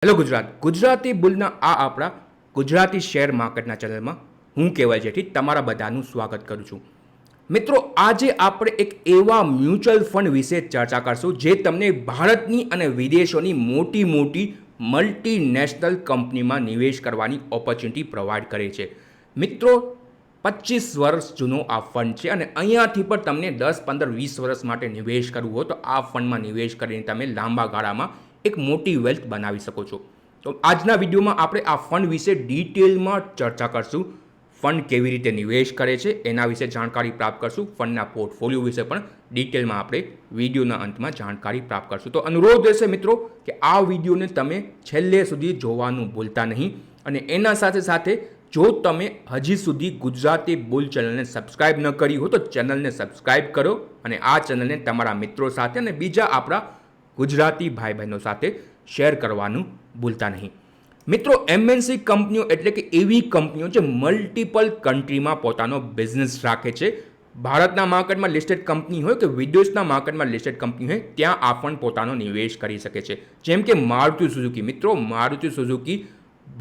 Hello Gujarat Gujarati બુલના આ આપણા Gujarati share માર્કેટના ચેનલમાં હું કેવલ જેઠી તમારા બધાનું સ્વાગત કરું છું. મિત્રો, આજે આપણે એક એવા મ્યુચ્યુઅલ ફંડ વિશે ચર્ચા કરશું જે તમને ભારતની અને વિદેશોની મોટી મોટી મલ્ટીનેશનલ કંપનીમાં નિવેશ કરવાની ઓપોર્ચ્યુનિટી પ્રોવાઈડ કરે છે. મિત્રો, 25 વર્ષ જૂનો આ ફંડ છે અને અહીંયાથી પણ તમને 10, 15, 20 વર્ષ માટે નિવેશ કરવું હોય તો આ ફંડમાં નિવેશ કરીને તમે લાંબા ગાળામાં એક મોટી વેલ્થ બનાવી શકો છો. તો આજના વિડીયોમાં આપણે આ ફંડ વિશે ડિટેલમાં ચર્ચા કરશું. ફંડ કેવી રીતે નિવેશ કરે છે એના વિશે જાણકારી પ્રાપ્ત કરશું. ફંડના પોર્ટફોલિયો વિશે પણ ડિટેલમાં આપણે વિડીયોના અંતમાં જાણકારી પ્રાપ્ત કરશું. તો અનુરોધ રહેશે મિત્રો કે આ વિડીયોને તમે છેલ્લે સુધી જોવાનું ભૂલતા નહીં. અને એના સાથે સાથે જો તમે હજી સુધી ગુજરાતી બુલ ચેનલને સબસ્ક્રાઇબ ન કરી હોય તો ચેનલને સબસ્ક્રાઇબ કરો અને આ ચેનલને તમારા મિત્રો સાથે અને બીજા આપણા ગુજરાતી ભાઈ બહેનો સાથે શેર કરવાનું ભૂલતા નહીં. મિત્રો, એમએનસી કંપનીઓ એટલે કે એવી કંપનીઓ જે મલ્ટિપલ કન્ટ્રીમાં પોતાનો બિઝનેસ રાખે છે. ભારતના માર્કેટમાં લિસ્ટેડ કંપની હોય કે વિદેશના માર્કેટમાં લિસ્ટેડ કંપની હોય ત્યાં આ ફંડ પોતાનો નિવેશ કરી શકે છે. જેમ કે મારુતિ સુઝુકી. મિત્રો, મારુતિ સુઝુકી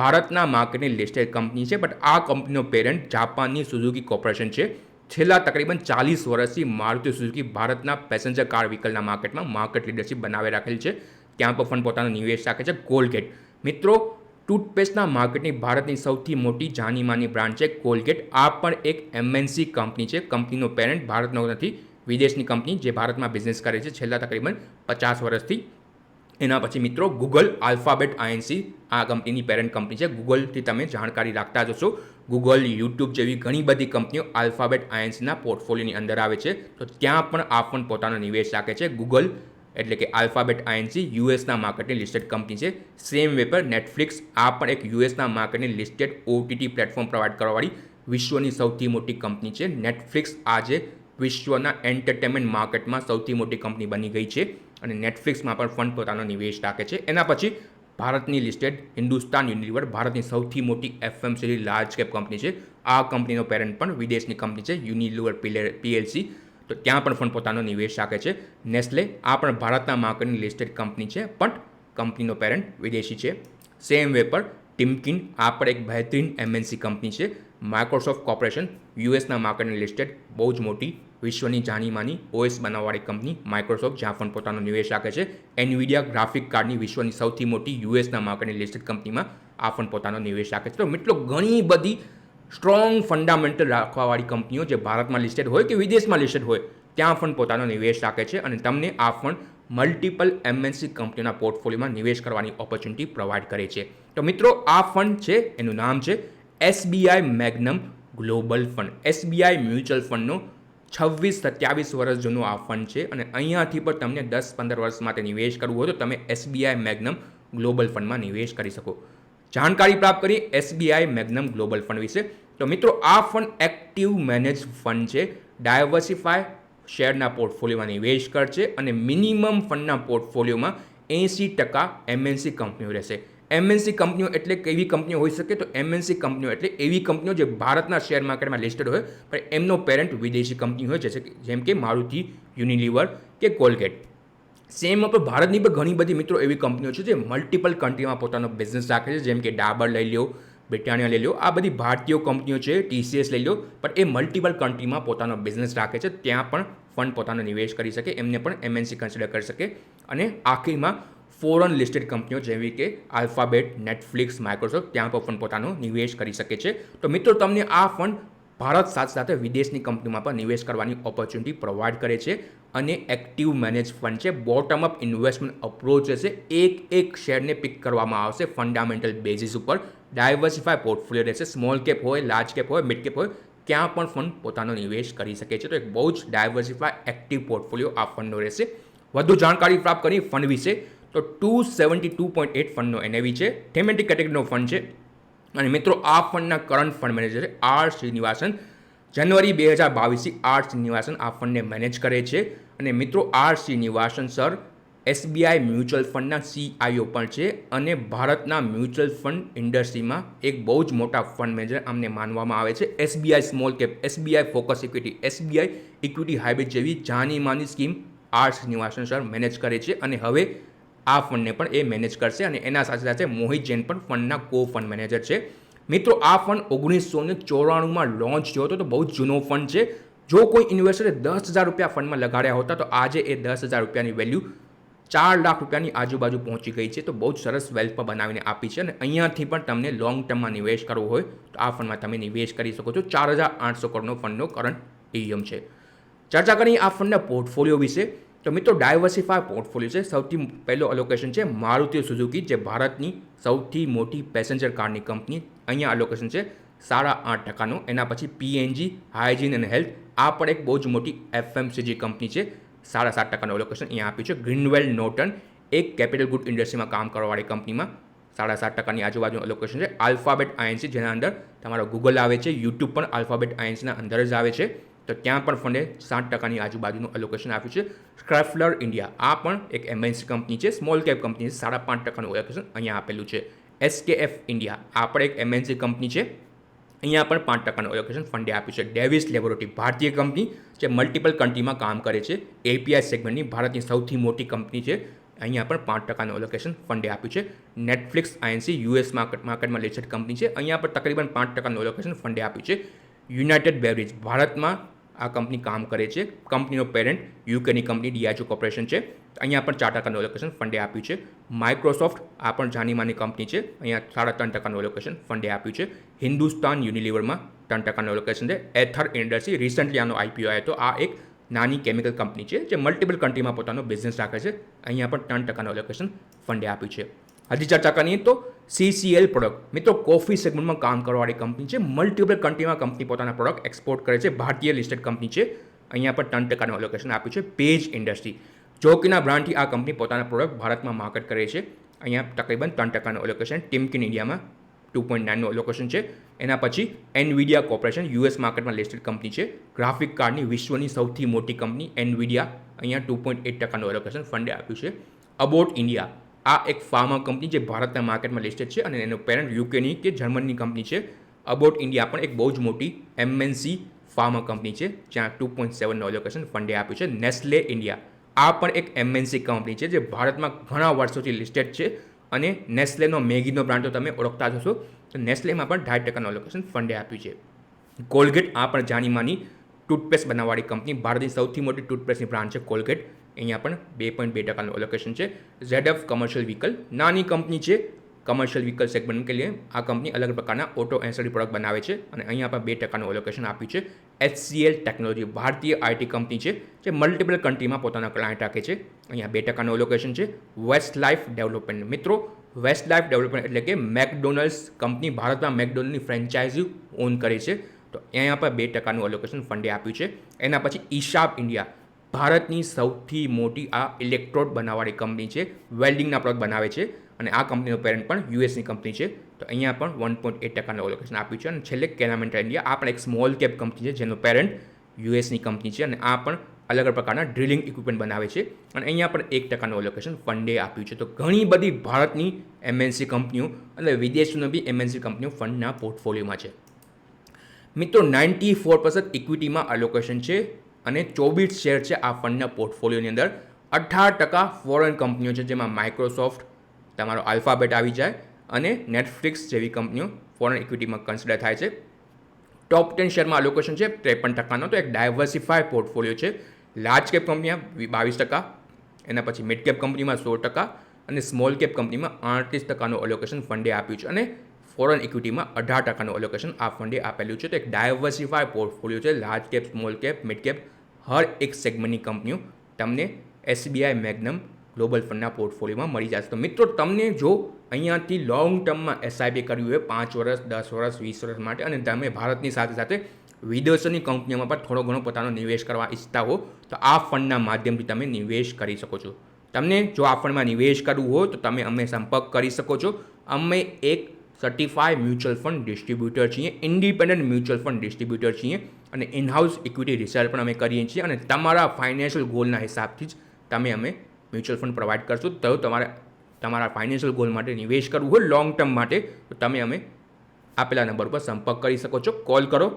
ભારતના માર્કેટની લિસ્ટેડ કંપની છે, બટ આ કંપનીનો પેરેન્ટ જાપાનની સુઝુકી કોર્પોરેશન છે. છેલ્લા તકરીબન 40 વર્ષથી મારુતિ સુઝુકી ભારતના પેસેન્જર કાર વ્હીકલના માર્કેટમાં માર્કેટ લીડરશિપ બનાવી રાખેલ છે. ત્યાં પર ફંડ પોતાનો નિવેશ રાખે છે. કોલગેટ. મિત્રો, ટૂથપેસ્ટના માર્કેટની ભારતની સૌથી મોટી જાનીમાની બ્રાન્ડ છે કોલગેટ. આ પણ એક એમએનસી કંપની છે. કંપનીનો પેરેન્ટ ભારતનો નથી, વિદેશની કંપની જે ભારતમાં બિઝનેસ કરે છે છેલ્લા તકરીબન 50 વર્ષથી. એના પછી મિત્રો ગૂગલ, આલ્ફાબેટ આઈએનસી આ કંપનીની પેરેન્ટ કંપની છે. ગૂગલથી તમે જાણકારી રાખતા જશો. ગૂગલ, યુટ્યુબ જેવી ઘણી બધી કંપનીઓ આલ્ફાબેટ આઈએનસીના પોર્ટફોલિયોની અંદર આવે છે. તો ત્યાં પણ આ ફંડ પોતાનો નિવેશ રાખે છે. ગૂગલ એટલે કે આલ્ફાબેટ આઈએનસી યુએસના માર્કેટની લિસ્ટેડ કંપની છે. સેમ વે પર નેટફ્લિક્સ આ પણ એક યુએસના માર્કેટની લિસ્ટેડ ઓટીટી પ્લેટફોર્મ પ્રોવાઈડ કરવાવાળી વિશ્વની સૌથી મોટી કંપની છે. નેટફ્લિક્સ આજે વિશ્વના એન્ટરટેનમેન્ટ માર્કેટમાં સૌથી મોટી કંપની બની ગઈ છે અને નેટફ્લિક્સમાં પણ ફંડ પોતાનો નિવેશ રાખે છે. એના પછી ભારતની લિસ્ટેડ હિન્દુસ્તાન યુનિલિવર ભારતની સૌથી મોટી એફએમસીજી લાર્જ કેપ કંપની છે. આ કંપનીનો પેરેન્ટ પણ વિદેશની કંપની છે, યુનિલિવર પીએલસી. તો ત્યાં પણ ફંડ પોતાનો નિવેશ રાખે છે. નેસ્લે આ પણ ભારતના માર્કેટની લિસ્ટેડ કંપની છે, પણ કંપનીનો પેરેન્ટ વિદેશી છે. સેમ વે પર ટિમકિન આ પણ એક બહેતરીન એમએનસી કંપની છે. માઇક્રોસોફ્ટ કોર્પોરેશન યુએસના માર્કેટની લિસ્ટેડ બહુ જ મોટી વિશ્વની જાણીમાની ઓએસ બનાવવાળી કંપની માઇક્રોસોફ્ટ, જ્યાં પણ પોતાનો નિવેશ રાખે છે. એનવીડિયા ગ્રાફિક કાર્ડની વિશ્વની સૌથી મોટી યુએસના માર્કેટની લિસ્ટેડ કંપનીમાં આ ફંડ પોતાનો નિવેશ રાખે છે. તો મિત્રો, ઘણી બધી સ્ટ્રોંગ ફંડામેન્ટલ રાખવાવાળી કંપનીઓ જે ભારતમાં લિસ્ટેડ હોય કે વિદેશમાં લિસ્ટેડ હોય ત્યાં ફંડ પોતાનો નિવેશ રાખે છે અને તમને આ ફંડ મલ્ટિપલ એમએનસી કંપનીઓના પોર્ટફોલિયોમાં નિવેશ કરવાની ઓપોર્ચ્યુનિટી પ્રોવાઈડ કરે છે. તો મિત્રો, આ ફંડ છે એનું નામ છે SBI magnum global fund. SBI mutual ફંડનો 26-27 વર્ષ જૂનો આ ફંડ છે અને અહીંયાથી પણ તમને 10-15 વર્ષ માટે નિવેશ કરવું હોય તો તમે એસબીઆઈ મેગ્નમ ગ્લોબલ ફંડમાં નિવેશ કરી શકો. જાણકારી પ્રાપ્ત કરી એસબીઆઈ મેગ્નમ ગ્લોબલ ફંડ વિશે. તો મિત્રો, આ ફંડ એક્ટિવ મેનેજ ફંડ છે. ડાયવર્સિફાય શેરના પોર્ટફોલિયોમાં નિવેશ કરશે અને મિનિમમ ફંડના પોર્ટફોલિયોમાં 80% એમએનસી કંપનીઓ રહેશે. એમએનસી કંપનીઓ એટલે કેવી કંપનીઓ હોઈ શકે? તો એમએનસી કંપનીઓ એટલે એવી કંપનીઓ જે ભારતના શેર માર્કેટમાં લિસ્ટેડ હોય પણ એમનો પેરેન્ટ વિદેશી કંપની હોય, જેમ કે મારુતિ, યુનિલિવર કે કોલગેટ. સેમ પર ભારતની પણ ઘણી બધી મિત્રો એવી કંપનીઓ છે જે મલ્ટિપલ કન્ટ્રીમાં પોતાનો બિઝનેસ રાખે છે. જેમ કે ડાબર લઈ લો, બ્રિટાનિયા લઈ લો, આ બધી ભારતીય કંપનીઓ છે. ટીસીએસ લઈ લો, પણ એ મલ્ટિપલ કન્ટ્રીમાં પોતાનો બિઝનેસ રાખે છે. ત્યાં પણ ફંડ પોતાનો નિવેશ કરી શકે, એમને પણ એમએનસી કન્સિડર કરી શકે. અને આખરીમાં ફોરેન લિસ્ટેડ કંપનીઓ જેવી કે આલ્ફાબેટ, નેટફ્લિક્સ, માઇક્રોસોફ્ટ ત્યાં પર ફંડ પોતાનો નિવેશ કરી શકે છે. તો મિત્રો, તમને આ ફંડ ભારત સાથે સાથે વિદેશની કંપનીમાં પણ નિવેશ કરવાની ઓપોર્ચ્યુનિટી પ્રોવાઈડ કરે છે અને એક્ટિવ મેનેજ ફંડ છે. બોટમ અપ ઇન્વેસ્ટમેન્ટ અપ્રોચ રહેશે. એક શેરને પિક કરવામાં આવશે ફંડામેન્ટલ બેઝિસ ઉપર. ડાયવર્સિફાય પોર્ટફોલિયો રહેશે. સ્મોલ કેપ હોય, લાર્જ કેપ હોય, મિડ કેપ હોય, ત્યાં પણ ફંડ પોતાનો નિવેશ કરી શકે છે. તો એક બહુ જ ડાયવર્સિફાય એક્ટિવ પોર્ટફોલિયો આ ફંડનો રહેશે. વધુ જાણકારી પ્રાપ્ત કરી ફંડ વિશે તો 272.8 ફંડનો એનએવી છે. થેમેટિક કેટેગરીનો ફંડ છે અને મિત્રો, આ ફંડના current fund manager R Srinivasan. જાન્યુઆરી 2022થી આર શ્રીનિવાસન આ ફંડને મેનેજ કરે છે. અને મિત્રો, R Srinivasan sir SBI mutual ફંડના સીઆઈઓ પણ છે અને ભારતના મ્યુચ્યુઅલ ફંડ ઇન્ડસ્ટ્રીમાં એક બહુ જ મોટા ફંડ મેનેજર અમને માનવામાં આવે છે. SBI small cap, SBI focus equity, SBI equity hybrid જેવી જાની માની scheme R Srinivasan sir manage કરે છે અને હવે આ ફંડને પણ એ મેનેજ કરશે અને એના સાથે સાથે મોહિત જૈન પણ ફંડના કો ફંડ મેનેજર છે. મિત્રો આ ફંડ 1994માં લોન્ચ થયો હતો, તો બહુ જ જૂનો ફંડ છે. જો કોઈ ઇન્વેસ્ટરે 10,000 રૂપિયા ફંડમાં લગાડ્યા હોતા તો આજે એ 10,000 રૂપિયાની વેલ્યુ 4 લાખ રૂપિયાની આજુબાજુ પહોંચી ગઈ છે. તો બહુ જ સરસ વેલ્થ પર બનાવીને આપી છે અને અહીંયાથી પણ તમને લોંગ ટર્મમાં નિવેશ કરવો હોય તો આ ફંડમાં તમે નિવેશ કરી શકો છો. 4,800 કરોડનો ફંડનો કરંટ AUM છે. ચર્ચા કરીએ આ ફંડના પોર્ટફોલિયો વિશે. તો મિત્રો ડાયવર્સિફાય પોર્ટફોલિયો છે. સૌથી પહેલો અલોકેશન છે મારુતિ સુઝુકી, જે ભારતની સૌથી મોટી પેસેન્જર કારની કંપની. અહીંયા અલોકેશન છે 8.5%. એના પછી PNG, હાઇજીન અને હેલ્થ, આ પણ એક બહુ જ મોટી FMCG કંપની છે. 7.5% અલોકેશન અહીંયા આપ્યું છે. ગ્રીનવેલ નોર્ટન, એક કેપિટલ ગુડ ઇન્ડસ્ટ્રીમાં કામ કરવાવાળી કંપનીમાં 7.5%ની આજુબાજુનું અલોકેશન છે. આલ્ફાબેટ INC, જેના અંદર તમારો ગૂગલ આવે છે, યુટ્યુબ પણ આલ્ફાબેટ INCના અંદર જ આવે છે, તો ત્યાં પણ ફંડે 7%ની આજુબાજુનું અલોકેશન આપ્યું છે. સ્ક્રેફલર ઇન્ડિયા, આ પણ એક MNC કંપની છે, સ્મોલ કેપ કંપની છે, 5.5%નું અલોકેશન અહીંયા આપેલું છે. SKF ઇન્ડિયા, આ પણ એક MNC કંપની છે, અહીંયા પણ 5%નું અલોકેશન ફંડે આપ્યું છે. ડેવિસ લેબોરેટરી, ભારતીય કંપની જે મલ્ટિપલ કન્ટ્રીમાં કામ કરે છે, API સેગમેન્ટની ભારતની સૌથી મોટી કંપની છે, અહીંયા પણ 5%નું અલોકેશન ફંડે આપ્યું છે. નેટફ્લિક્સ INC, US માર્કેટમાં લિસ્ટેડ કંપની છે, અહીંયા પણ તકરીબન 5%નું અલોકેશન ફંડે આપ્યું છે. યુનાઇટેડ બેવરેજ, ભારતમાં આ કંપની કામ કરે છે, કંપનીનો પેરેન્ટ યુકેની કંપની Diageo કોર્પોરેશન છે, અહીંયા પણ 4%નું અલોકેશન ફંડે આપ્યું છે. માઇક્રોસોફ્ટ, આ પણ જાનીમાની કંપની છે, અહીંયા 3.5%નું અલોકેશન ફંડે આપ્યું છે. હિન્દુસ્તાન યુનિલિવરમાં 3%નું અલોકેશન છે. એથર ઇન્ડસ્ટ્રી, રિસન્ટલી આનો IPO આવ્યો હતો, આ એક નાની કેમિકલ કંપની છે જે મલ્ટિપલ કન્ટ્રીમાં પોતાનો બિઝનેસ રાખે છે, અહીંયા પણ 3%નું અલોકેશન ફંડે આપ્યું છે. હજી ચર્ચા કરીએ તો CCL પ્રોડક્ટ, મિત્રો કોફી સેગમેન્ટમાં કામ કરવાવાળી કંપની છે, મલ્ટિપલ કન્ટ્રીમાં કંપની પોતાના પ્રોડક્ટ એક્સપોર્ટ કરે છે, ભારતીય લિસ્ટેડ કંપની છે, અહીંયા પણ 3%નું અલોકેશન આપ્યું છે. પેજ ઇન્ડસ્ટ્રી, જોકીના બ્રાન્ડથી આ કંપની પોતાના પ્રોડક્ટ ભારતમાં માર્કેટ કરે છે, અહીંયા તકરીબન 3%નું અલોકેશન. ટિમકિન ઇન્ડિયામાં 2.9નું અલોકેશન છે. એના પછી NVIDIA કોર્પોરેશન, US માર્કેટમાં લિસ્ટેડ કંપની છે, ગ્રાફિક કાર્ડની વિશ્વની સૌથી મોટી કંપની NVIDIA, અહીંયા 2.8%નું અલોકેશન ફંડે આપ્યું છે. અબોટ ઇન્ડિયા, આ એક ફાર્મા કંપની જે ભારતના માર્કેટમાં લિસ્ટેડ છે અને એનો પેરેન્ટ યુકેની કે જર્મનની કંપની છે. અબોટ ઇન્ડિયા પણ એક બહુ જ મોટી MNC ફાર્મા કંપની છે, જ્યાં 2.7નું અલોકેશન ફંડે આપ્યું છે. નેસ્લે ઇન્ડિયા, આ પણ એક MNC કંપની છે જે ભારતમાં ઘણા વર્ષોથી લિસ્ટેડ છે અને નેસ્લેનો મેગીનો બ્રાન્ડ તો તમે ઓળખતા જ હશો, તો નેસ્લેમાં પણ 2.5%નું અલોકેશન ફંડે આપ્યું છે. કોલગેટ, આ પણ જાનીમાની ટૂથપેસ્ટ બનાવવાળી કંપની, ભારતની સૌથી મોટી ટૂથપેસ્ટની બ્રાન્ડ છે કોલગેટ, અહીંયા પણ 2.2%નું અલોકેશન છે. ZF કમર્શિયલ વ્હીકલ, નાની કંપની છે, કમર્શિયલ વ્હીકલ સેગમેન્ટ કે લીએ આ કંપની અલગ પ્રકારના ઓટો એન્સરી પ્રોડક્ટ બનાવે છે અને અહીંયા પણ 2%નું અલોકેશન આપ્યું છે. HCL ટેકનોલોજી, ભારતીય IT કંપની છે જે મલ્ટિપલ કન્ટ્રીમાં પોતાના ક્લાયન્ટ રાખે છે, અહીંયા 2%નું અલોકેશન છે. વેસ્ટ લાઇફ ડેવલપમેન્ટ, મિત્રો વેસ્ટ લાઇફ ડેવલપમેન્ટ એટલે કે મેકડોનલ્ડ્સ કંપની ભારતમાં મેકડોનલ્ડની ફ્રેન્ચાઇઝી ઓન કરે છે, તો અહીંયા પણ 2%નું અલોકેશન ફંડે આપ્યું છે. એના પછી ઈશાપ ઇન્ડિયા, ભારતની સૌથી મોટી આ ઇલેક્ટ્રોડ બનાવવાળી કંપની છે, વેલ્ડિંગના પ્રોડક્ટ બનાવે છે અને આ કંપનીનો પેરેન્ટ પણ USની કંપની છે, તો અહીંયા પણ 1.8%નું અલોકેશન આપ્યું છે. અને છેલ્લે કેનામેન્ટ્રા ઇન્ડિયા, આ પણ એક સ્મોલ કેપ કંપની છે જેનો પેરેન્ટ USની કંપની છે અને આ પણ અલગ અલગ પ્રકારના ડ્રિલિંગ ઇક્વિપમેન્ટ બનાવે છે અને અહીંયા પણ 1%નું અલોકેશન ફંડે આપ્યું છે. તો ઘણી બધી ભારતની MNC કંપનીઓ અને વિદેશની બી MNC કંપનીઓ ફંડના પોર્ટફોલિયોમાં છે. મિત્રો 94% ઇક્વિટીમાં અલોકેશન છે અને 24 શેર છે આ ફંડના પોર્ટફોલિયોની અંદર. 18% ફોરેન કંપનીઓ છે, જેમાં માઇક્રોસોફ્ટ, તમારો આલ્ફાબેટ આવી જાય અને નેટફ્લિક્સ જેવી કંપનીઓ ફોરેન ઇક્વિટીમાં કન્સિડર થાય છે. ટોપ 10 શેરમાં અલોકેશન છે 53%નો, તો એક ડાયવર્સિફાય પોર્ટફોલિયો છે. લાર્જ કેપ કંપનીમાં 22%, એના પછી મિડ કેપ કંપનીમાં 16% અને સ્મોલ કેપ કંપનીમાં 38%નું અલોકેશન ફંડે આપ્યું છે અને ફોરેન ઇક્વિટીમાં 18%નું અલોકેશન આ ફંડે આપેલું છે. તો એક ડાયવર્સિફાય પોર્ટફોલિયો છે, large cap, small cap, mid cap, હર એક સેગમેન્ટની કંપનીઓ તમને SBI મેગ્નમ ગ્લોબલ ફંડના પોર્ટફોલિયોમાં મળી જશે. તો મિત્રો તમને જો અહીંયાથી લોંગ ટર્મમાં SIP કરવી હોય 5 વર્ષ, 10 વર્ષ, 20 વર્ષ માટે અને તમે ભારતની સાથે સાથે વિદેશોની કંપનીઓમાં પણ થોડો ઘણો પોતાનો નિવેશ કરવા ઈચ્છતા હો તો આ ફંડના માધ્યમથી તમે નિવેશ કરી શકો છો. તમને જો આ ફંડમાં નિવેશ કરવું હોય તો તમે અમને સંપર્ક કરી શકો છો. અમે એક સર્ટિફાઈડ મ્યુચ્યુઅલ ફંડ ડિસ્ટ્રીબ્યુટર છીએ, ઇન્ડિપેન્ડન્ટ મ્યુચ્યુઅલ ફંડ ડિસ્ટ્રીબ્યુટર છીએ અને ઇનહાઉસ ઇક્વિટી રિસર્ચ પણ અમે કરીએ છીએ અને તમારા ફાઇનાન્શિયલ ગોલના હિસાબથી જ અમે મ્યુચ્યુઅલ ફંડ પ્રોવાઈડ કરશું. તો તમારા ફાઇનાન્શિયલ ગોલ માટે નિવેશ કરવું હોય લોંગ ટર્મ માટે તો તમે આપેલા નંબર પર સંપર્ક કરી શકો છો, કોલ કરો,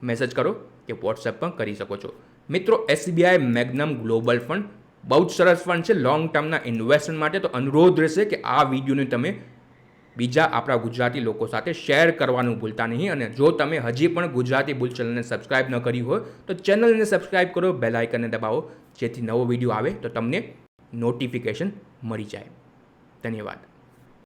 મેસેજ કરો કે વોટ્સએપ પણ કરી શકો છો. મિત્રો SBI મેગ્નમ ગ્લોબલ ફંડ બહુ જ સરસ ફંડ છે લોંગ ટર્મના ઇન્વેસ્ટમેન્ટ માટે. તો અનુરોધ રહેશે કે આ વિડીયોને તમે બીજા આપણા ગુજરાતી લોકો સાથે શેર કરવાનું ભૂલતા નહીં. અને જો તમે હજી પણ ગુજરાતી બુલ ચેનલને સબસ્ક્રાઇબ ન કરી હોય તો ચેનલને સબસ્ક્રાઇબ કરો, બેલ આઇકનને દબાવો, જેથી નવો વિડીયો આવે તો તમને નોટિફિકેશન મળી જાય. ધન્યવાદ.